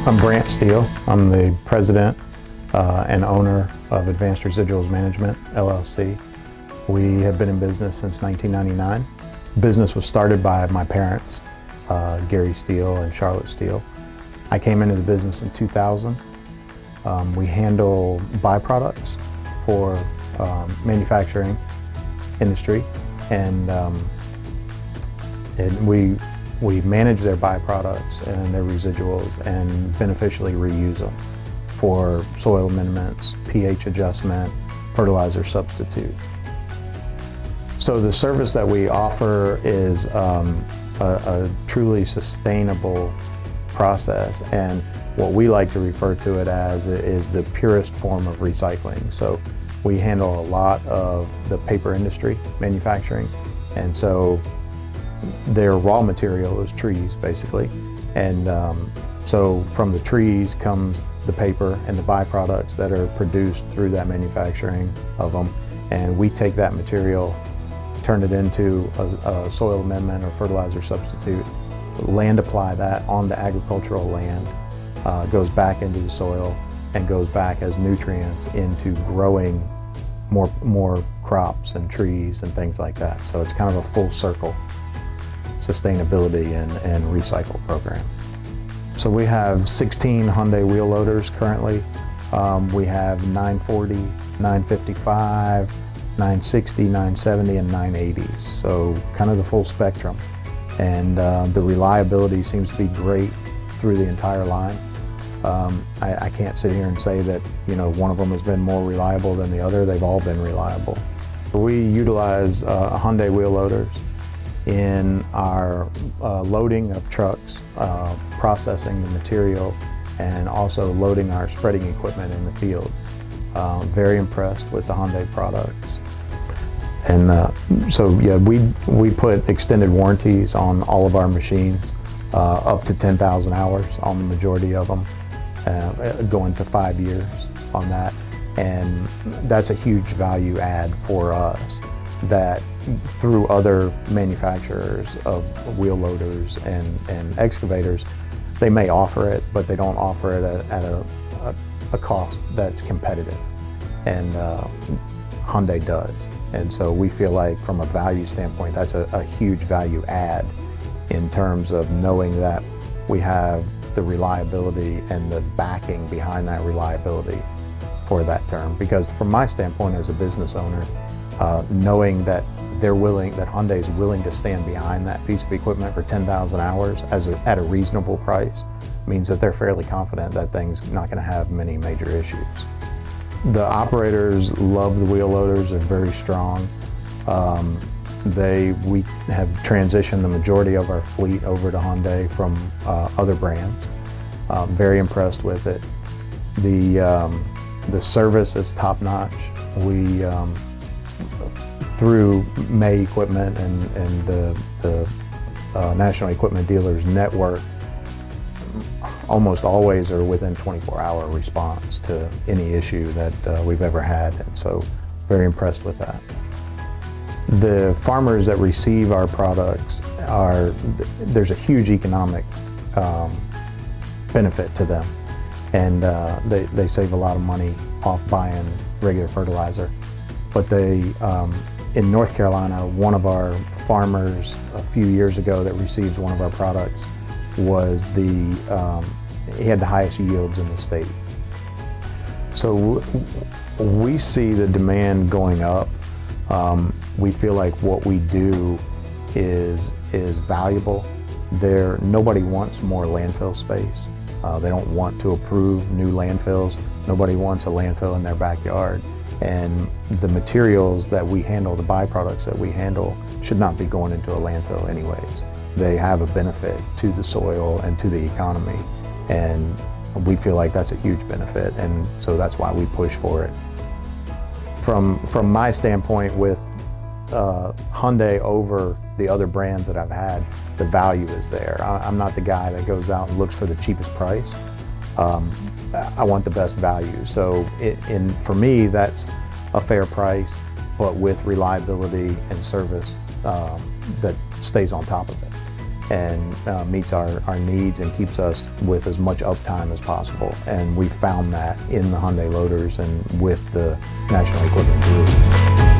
I'm Brandt Steele. I'm the president and owner of Advanced Residuals Management, LLC. We have been in business since 1999. The business was started by my parents, Gary Steele and Charlotte Steele. I came into the business in 2000. We handle byproducts for manufacturing industry, and we manage their byproducts and their residuals and beneficially reuse them for soil amendments, pH adjustment, fertilizer substitute. So the service that we offer is a truly sustainable process, and what we like to refer to it as is the purest form of recycling. So we handle a lot of the paper industry manufacturing, and so their raw material is trees, basically, and so from the trees comes the paper and the byproducts that are produced through that manufacturing of them, and we take that material, turn it into a soil amendment or fertilizer substitute, land apply that onto agricultural land, goes back into the soil and goes back as nutrients into growing more crops and trees and things like that. So it's kind of a full circle sustainability and recycle program. So we have 16 Hyundai wheel loaders currently. We have 940, 955, 960, 970, and 980s. So kind of the full spectrum. And the reliability seems to be great through the entire line. I can't sit here and say that one of them has been more reliable than the other. They've all been reliable. We utilize Hyundai wheel loaders in our loading of trucks, processing the material, and also loading our spreading equipment in the field. Very impressed with the Hyundai products. And so yeah, we put extended warranties on all of our machines, up to 10,000 hours on the majority of them, going to 5 years on that. And that's a huge value add for us, that through other manufacturers of wheel loaders and excavators, they may offer it, but they don't offer it at a cost that's competitive. And Hyundai does. And so we feel like from a value standpoint, that's a huge value add in terms of knowing that we have the reliability and the backing behind that reliability for that term. Because from my standpoint as a business owner, knowing that Hyundai is willing to stand behind that piece of equipment for 10,000 hours at a reasonable price means that they're fairly confident that thing's not going to have many major issues. The operators love the wheel loaders. They're very strong. We have transitioned the majority of our fleet over to Hyundai from other brands. Very impressed with it. The service is top notch. We through May Equipment and the National Equipment Dealers Network, almost always are within 24-hour response to any issue that we've ever had, and so very impressed with that. The farmers that receive our products there's a huge economic benefit to them, and they save a lot of money off buying regular fertilizer. But in North Carolina, one of our farmers a few years ago that receives one of our products was he had the highest yields in the state. So we see the demand going up. We feel like what we do is valuable. Nobody wants more landfill space. They don't want to approve new landfills. Nobody wants a landfill in their backyard. And the materials that we handle, the byproducts that we handle, should not be going into a landfill anyways. They have a benefit to the soil and to the economy, and we feel like that's a huge benefit, and so that's why we push for it. From my standpoint, with Hyundai over the other brands that I've had, the value is there. I'm not the guy that goes out and looks for the cheapest price. I want the best value. So for me, that's a fair price, but with reliability and service that stays on top of it. and meets our needs and keeps us with as much uptime as possible. And we found that in the Hyundai loaders and with the National Equipment Group.